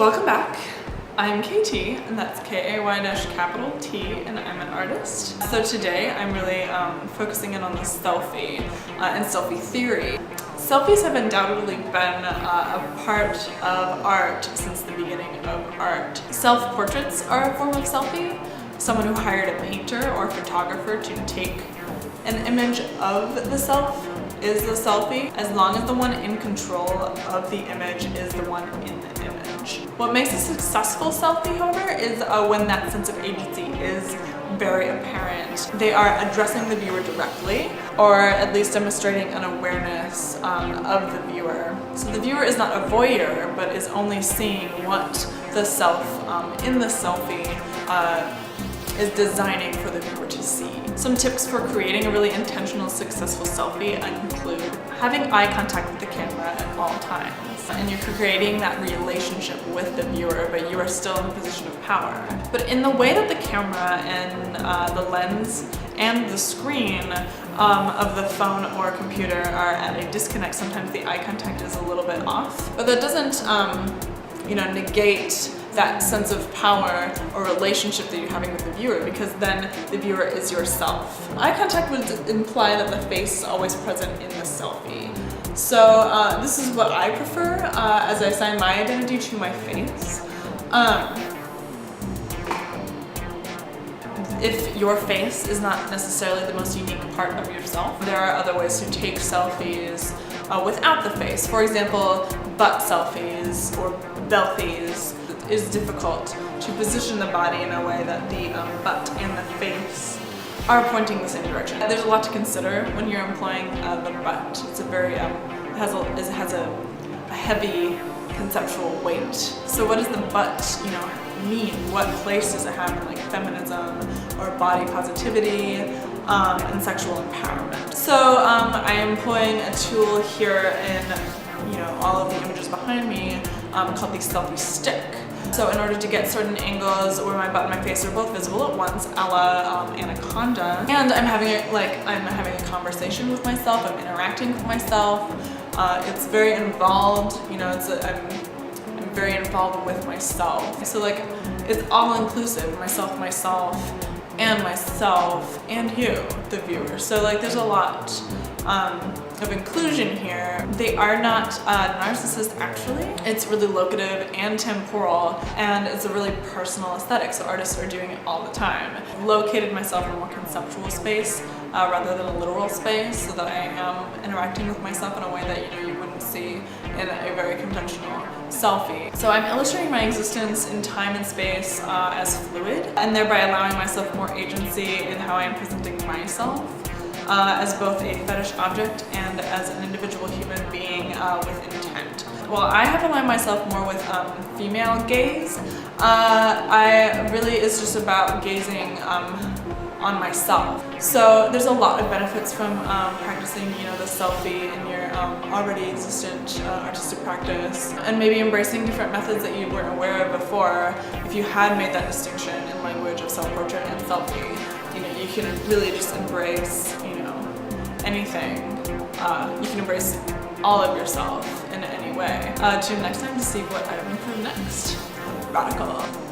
Welcome back. I'm KT, and that's KaydashcapitalT, and I'm an artist. So today I'm really focusing in on the selfie and selfie theory. Selfies have undoubtedly been a part of art since the beginning of art. Self-portraits are a form of selfie. Someone who hired a painter or photographer to take an image of the self is the selfie, as long as the one in control of the image is the one in the image. What makes a successful selfie, however, is when that sense of agency is very apparent. They are addressing the viewer directly, or at least demonstrating an awareness of the viewer. So the viewer is not a voyeur, but is only seeing what the self in the selfie is designing for the viewer to see. Some tips for creating a really intentional, successful selfie include having eye contact with the camera at all times. And you're creating that relationship with the viewer, but you are still in a position of power. But in the way that the camera and the lens and the screen of the phone or computer are at a disconnect, sometimes the eye contact is a little bit off. But that doesn't negate that sense of power or relationship that you're having with the viewer, because then the viewer is yourself. Eye contact would imply that the face is always present in the selfie. So this is what I prefer as I assign my identity to my face. If your face is not necessarily the most unique part of yourself, there are other ways to take selfies without the face. For example, butt selfies or belfies. It is difficult to position the body in a way that the butt and the face are pointing the same direction. There's a lot to consider when you're employing the butt. It's a very, it has a heavy conceptual weight. So what does the butt, mean? What place does it have in like feminism or body positivity and sexual empowerment? So I am employing a tool here in all of the images behind me called the selfie stick. So in order to get certain angles where my butt and my face are both visible at once, a la Anaconda, and I'm having a conversation with myself, I'm interacting with myself. It's very involved, I'm very involved with myself. So like, it's all inclusive, myself, and you, the viewer. So like, there's a lot of inclusion here. They are not narcissists actually. It's really locative and temporal, and it's a really personal aesthetic, so artists are doing it all the time. I've located myself in a more conceptual space rather than a literal space, so that I am interacting with myself in a way that you wouldn't see in a very conventional selfie. So I'm illustrating my existence in time and space as fluid, and thereby allowing myself more agency in how I am presenting myself as both a fetish object and as an individual human being with intent. Well, I have aligned myself more with female gaze. It's just about gazing on myself. So there's a lot of benefits from practicing, the selfie in your already existent artistic practice, and maybe embracing different methods that you weren't aware of before. If you had made that distinction in language of self-portrait and selfie, you can really just embrace, anything. You can embrace all of yourself in any way. Tune in next time to see what I'm going to improve next. Radical.